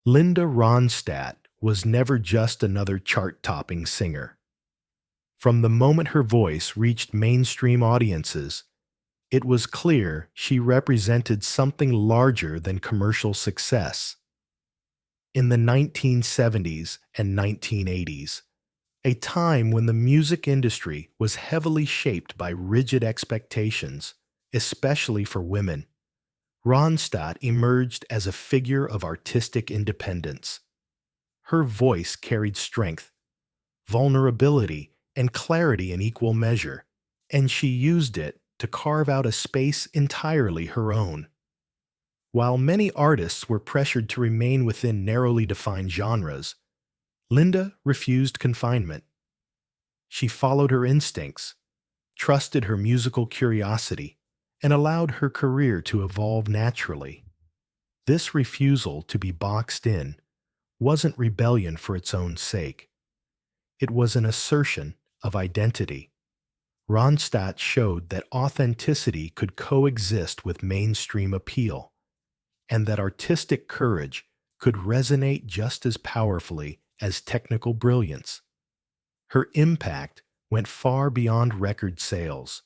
Linda Ronstadt was never just another chart-topping singer. From the moment her voice reached mainstream audiences, it was clear she represented something larger than commercial success. In the 1970s and 1980s, a time when the music industry was heavily shaped by rigid expectations, especially for women, Ronstadt emerged as a figure of artistic independence. Her voice carried strength, vulnerability, and clarity in equal measure, and she used it to carve out a space entirely her own. While many artists were pressured to remain within narrowly defined genres, Linda refused confinement. She followed her instincts, trusted her musical curiosity, and allowed her career to evolve naturally. This refusal to be boxed in wasn't rebellion for its own sake. It was an assertion of identity. Ronstadt showed that authenticity could coexist with mainstream appeal, and that artistic courage could resonate just as powerfully as technical brilliance. Her impact went far beyond record sales.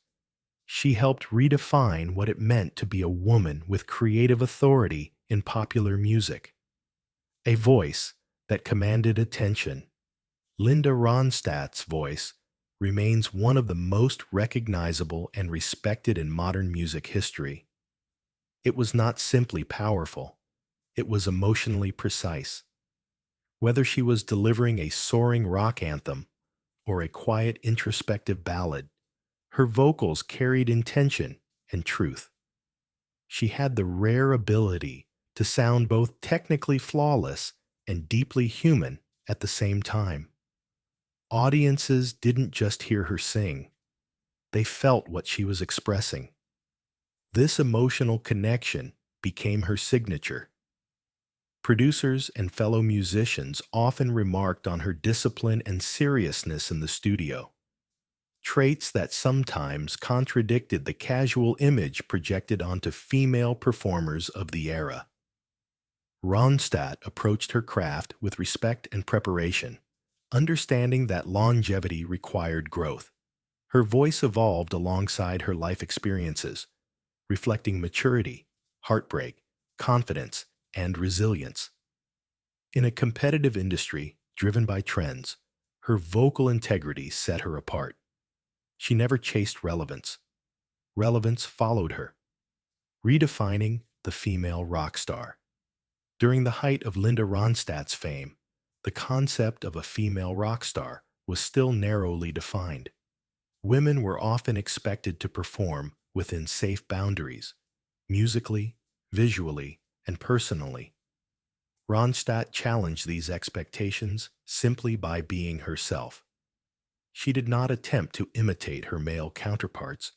She helped redefine what it meant to be a woman with creative authority in popular music, a voice that commanded attention. Linda Ronstadt's voice remains one of the most recognizable and respected in modern music history. It was not simply powerful, it was emotionally precise. Whether she was delivering a soaring rock anthem or a quiet introspective ballad, her vocals carried intention and truth. She had the rare ability to sound both technically flawless and deeply human at the same time. Audiences didn't just hear her sing, they felt what she was expressing. This emotional connection became her signature. Producers and fellow musicians often remarked on her discipline and seriousness in the studio, traits that sometimes contradicted the casual image projected onto female performers of the era. Ronstadt approached her craft with respect and preparation, understanding that longevity required growth. Her voice evolved alongside her life experiences, reflecting maturity, heartbreak, confidence, and resilience. In a competitive industry driven by trends, her vocal integrity set her apart. She never chased relevance. Relevance followed her, redefining the female rock star. During the height of Linda Ronstadt's fame, the concept of a female rock star was still narrowly defined. Women were often expected to perform within safe boundaries, musically, visually, and personally. Ronstadt challenged these expectations simply by being herself. She did not attempt to imitate her male counterparts,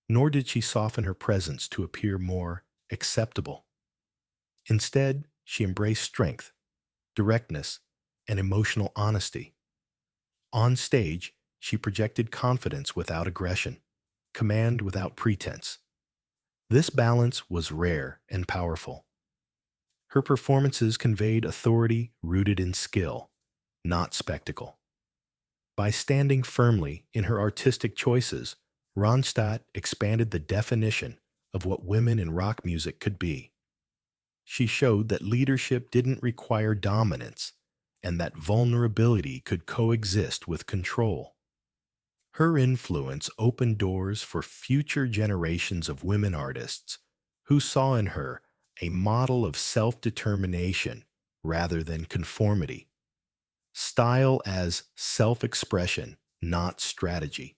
nor did she soften her presence to appear more acceptable. Instead, she embraced strength, directness, and emotional honesty. On stage, she projected confidence without aggression, command without pretense. This balance was rare and powerful. Her performances conveyed authority rooted in skill, not spectacle. By standing firmly in her artistic choices, Ronstadt expanded the definition of what women in rock music could be. She showed that leadership didn't require dominance and that vulnerability could coexist with control. Her influence opened doors for future generations of women artists who saw in her a model of self-determination rather than conformity. Style as self-expression, not strategy.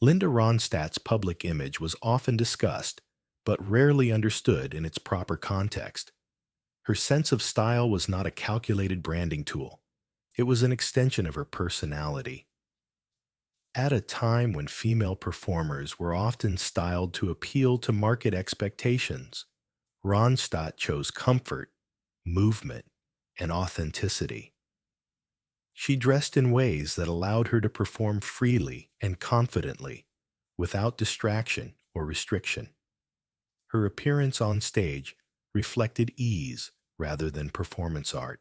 Linda Ronstadt's public image was often discussed, but rarely understood in its proper context. Her sense of style was not a calculated branding tool. It was an extension of her personality. At a time when female performers were often styled to appeal to market expectations, Ronstadt chose comfort, movement, and authenticity. She dressed in ways that allowed her to perform freely and confidently, without distraction or restriction. Her appearance on stage reflected ease rather than performance art.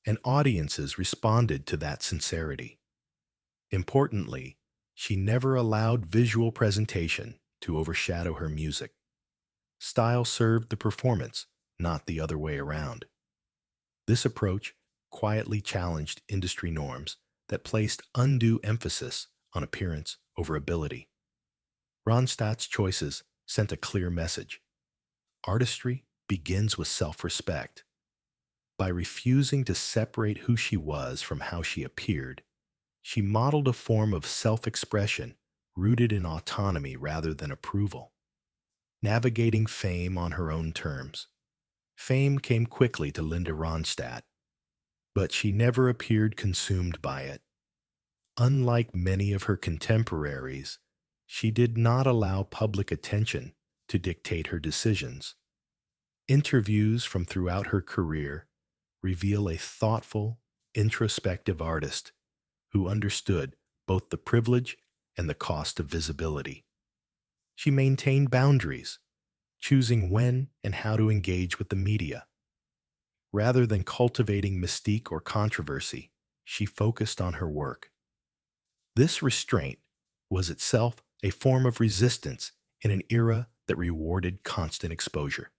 And audiences responded to that sincerity. Importantly, she never allowed visual presentation to overshadow her music. Style served the performance, not the other way around. This approach quietly challenged industry norms that placed undue emphasis on appearance over ability. Ronstadt's choices sent a clear message. Artistry begins with self-respect. By refusing to separate who she was from how she appeared, she modeled a form of self-expression rooted in autonomy rather than approval. Navigating fame on her own terms. Fame came quickly to Linda Ronstadt, but she never appeared consumed by it. Unlike many of her contemporaries, she did not allow public attention to dictate her decisions. Interviews from throughout her career reveal a thoughtful, introspective artist who understood both the privilege and the cost of visibility. She maintained boundaries, choosing when and how to engage with the media. Rather than cultivating mystique or controversy, she focused on her work. This restraint was itself a form of resistance in an era that rewarded constant exposure.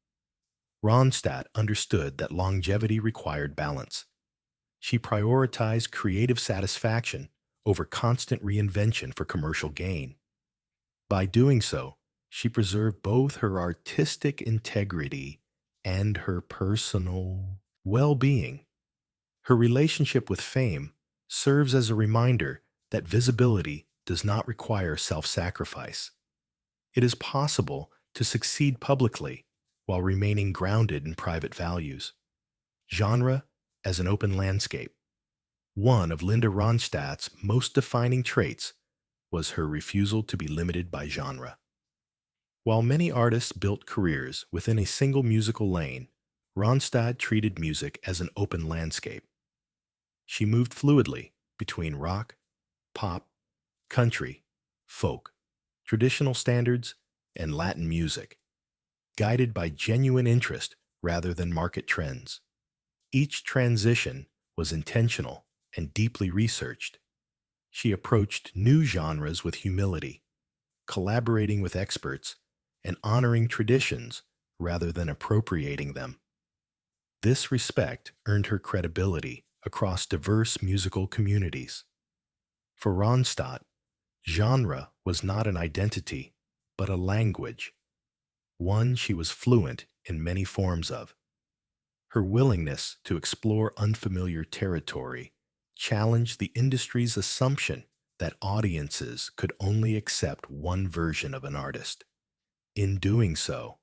Ronstadt understood that longevity required balance. She prioritized creative satisfaction over constant reinvention for commercial gain. By doing so, she preserved both her artistic integrity and her personal well-being. Her relationship with fame serves as a reminder that visibility does not require self-sacrifice. It is possible to succeed publicly while remaining grounded in private values. Genre as an open landscape. One of Linda Ronstadt's most defining traits was her refusal to be limited by genre. While many artists built careers within a single musical lane, Ronstadt treated music as an open landscape. She moved fluidly between rock, pop, country, folk, traditional standards, and Latin music, guided by genuine interest rather than market trends. Each transition was intentional and deeply researched. She approached new genres with humility, collaborating with experts and honoring traditions rather than appropriating them. This respect earned her credibility across diverse musical communities. For Ronstadt, genre was not an identity, but a language, one she was fluent in many forms of. Her willingness to explore unfamiliar territory challenged the industry's assumption that audiences could only accept one version of an artist. In doing so,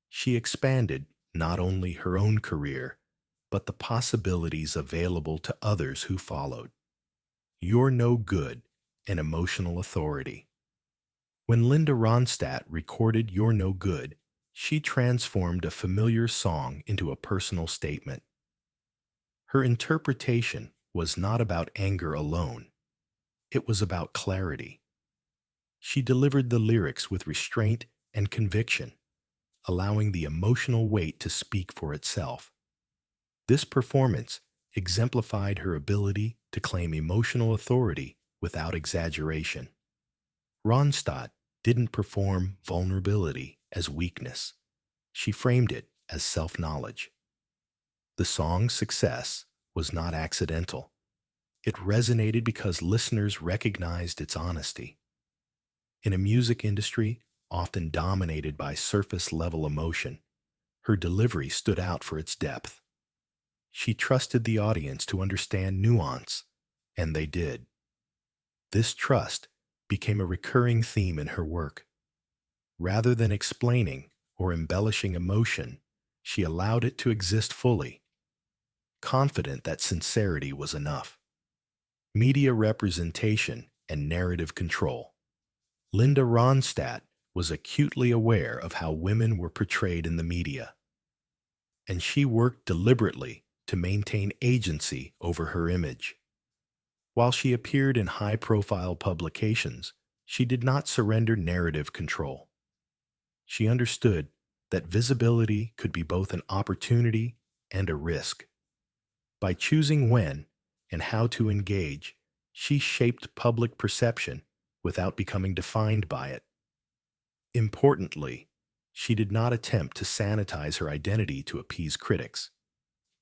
she expanded not only her own career, but the possibilities available to others who followed. You're No Good, an emotional authority. When Linda Ronstadt recorded You're No Good, she transformed a familiar song into a personal statement. Her interpretation was not about anger alone. It was about clarity. She delivered the lyrics with restraint and conviction, allowing the emotional weight to speak for itself. This performance exemplified her ability to claim emotional authority without exaggeration. Ronstadt didn't perform vulnerability as weakness. She framed it as self-knowledge. The song's success was not accidental. It resonated because listeners recognized its honesty. In a music industry often dominated by surface-level emotion, her delivery stood out for its depth. She trusted the audience to understand nuance, and they did. This trust became a recurring theme in her work. Rather than explaining or embellishing emotion, she allowed it to exist fully, confident that sincerity was enough. Media representation and narrative control. Linda Ronstadt was acutely aware of how women were portrayed in the media, and she worked deliberately to maintain agency over her image. While she appeared in high-profile publications, she did not surrender narrative control. She understood that visibility could be both an opportunity and a risk. By choosing when and how to engage, she shaped public perception without becoming defined by it. Importantly, she did not attempt to sanitize her identity to appease critics.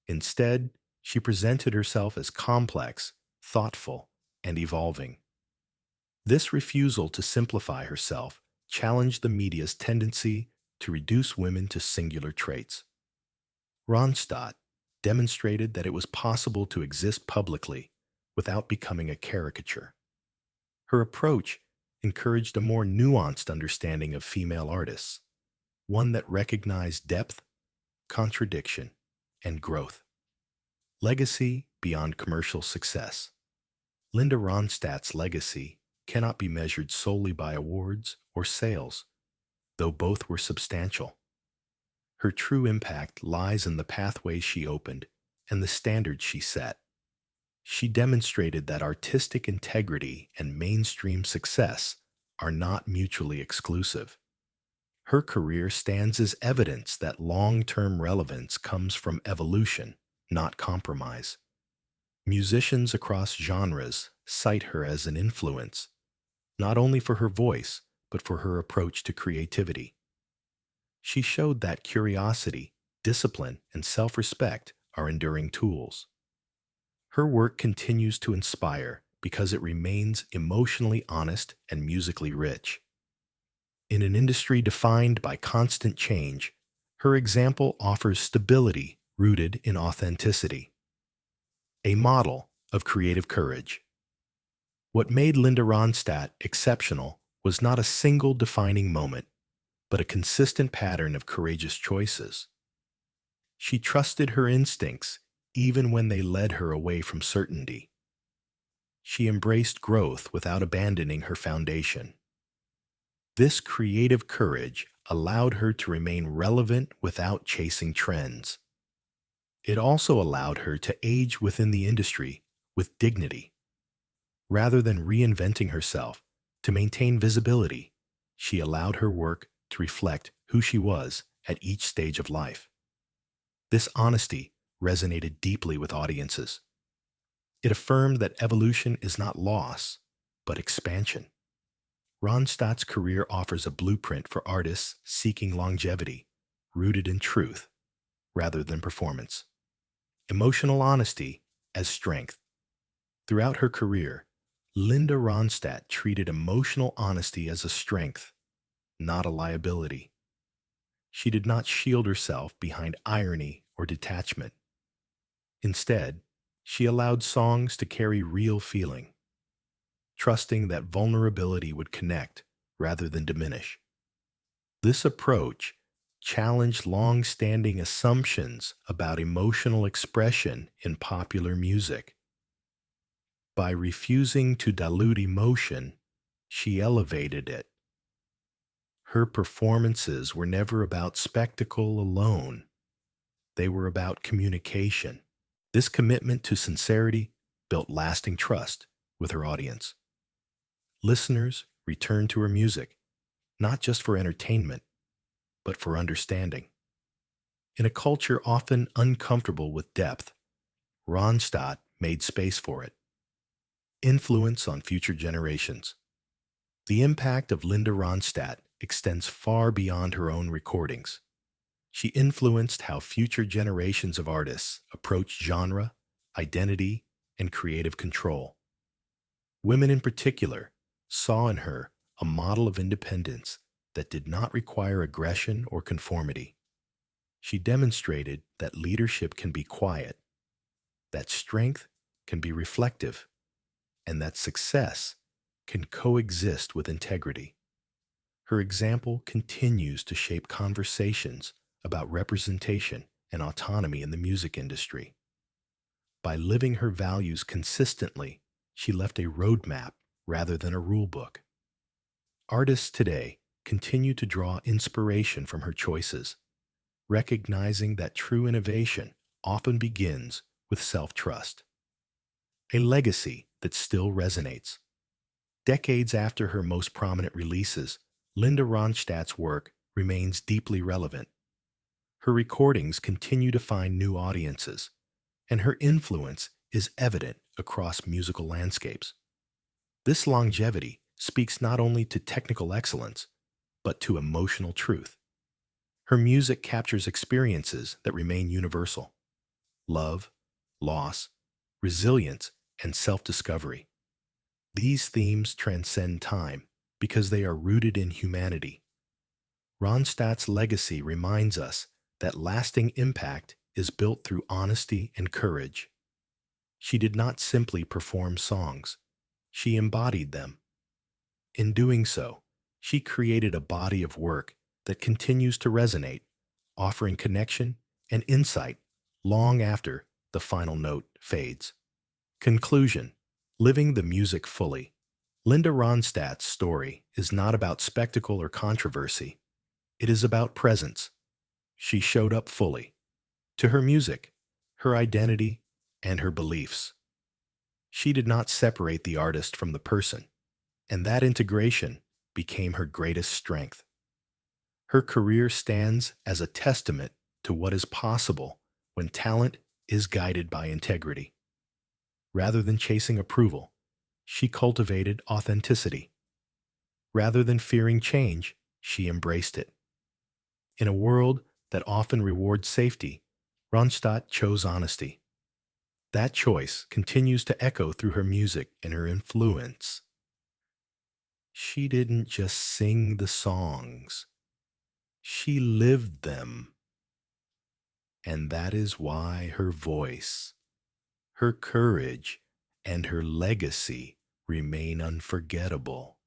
Instead, she presented herself as complex, thoughtful, and evolving. This refusal to simplify herself challenged the media's tendency to reduce women to singular traits. Ronstadt demonstrated that it was possible to exist publicly without becoming a caricature. Her approach encouraged a more nuanced understanding of female artists, one that recognized depth, contradiction, and growth. Legacy beyond commercial success. Linda Ronstadt's legacy cannot be measured solely by awards or sales, though both were substantial. Her true impact lies in the pathways she opened and the standards she set. She demonstrated that artistic integrity and mainstream success are not mutually exclusive. Her career stands as evidence that long-term relevance comes from evolution, not compromise. Musicians across genres cite her as an influence, not only for her voice, but for her approach to creativity. She showed that curiosity, discipline, and self-respect are enduring tools. Her work continues to inspire because it remains emotionally honest and musically rich. In an industry defined by constant change, her example offers stability rooted in authenticity. A model of creative courage. What made Linda Ronstadt exceptional was not a single defining moment, but a consistent pattern of courageous choices. She trusted her instincts even when they led her away from certainty. She embraced growth without abandoning her foundation. This creative courage allowed her to remain relevant without chasing trends. It also allowed her to age within the industry with dignity. Rather than reinventing herself to maintain visibility, she allowed her work to reflect who she was at each stage of life. This honesty resonated deeply with audiences. It affirmed that evolution is not loss, but expansion. Ronstadt's career offers a blueprint for artists seeking longevity, rooted in truth rather than performance. Emotional honesty as strength. Throughout her career, Linda Ronstadt treated emotional honesty as a strength, not a liability. She did not shield herself behind irony or detachment. Instead, she allowed songs to carry real feeling, trusting that vulnerability would connect rather than diminish. This approach challenged long-standing assumptions about emotional expression in popular music. By refusing to dilute emotion, she elevated it. Her performances were never about spectacle alone. They were about communication. This commitment to sincerity built lasting trust with her audience. Listeners returned to her music, not just for entertainment, but for understanding. In a culture often uncomfortable with depth, Ronstadt made space for it. Influence on future generations. The impact of Linda Ronstadt extends far beyond her own recordings. She influenced how future generations of artists approach genre, identity, and creative control. Women in particular saw in her a model of independence that did not require aggression or conformity. She demonstrated that leadership can be quiet, that strength can be reflective, and that success can coexist with integrity. Her example continues to shape conversations about representation and autonomy in the music industry. By living her values consistently, she left a roadmap rather than a rulebook. Artists today continue to draw inspiration from her choices, recognizing that true innovation often begins with self-trust. A legacy that still resonates. Decades after her most prominent releases, Linda Ronstadt's work remains deeply relevant. Her recordings continue to find new audiences, and her influence is evident across musical landscapes. This longevity speaks not only to technical excellence, but to emotional truth. Her music captures experiences that remain universal: love, loss, resilience, and self discovery. These themes transcend time because they are rooted in humanity. Ronstadt's legacy reminds us that lasting impact is built through honesty and courage. She did not simply perform songs, she embodied them. In doing so, she created a body of work that continues to resonate, offering connection and insight long after the final note fades. Conclusion: living the music fully. Linda Ronstadt's story is not about spectacle or controversy. It is about presence. She showed up fully to her music, her identity, and her beliefs. She did not separate the artist from the person, and that integration became her greatest strength. Her career stands as a testament to what is possible when talent is guided by integrity. Rather than chasing approval, she cultivated authenticity. Rather than fearing change, she embraced it. In a world that often rewards safety, Ronstadt chose honesty. That choice continues to echo through her music and her influence. She didn't just sing the songs, she lived them. And that is why her voice, her courage, and her legacy remain unforgettable.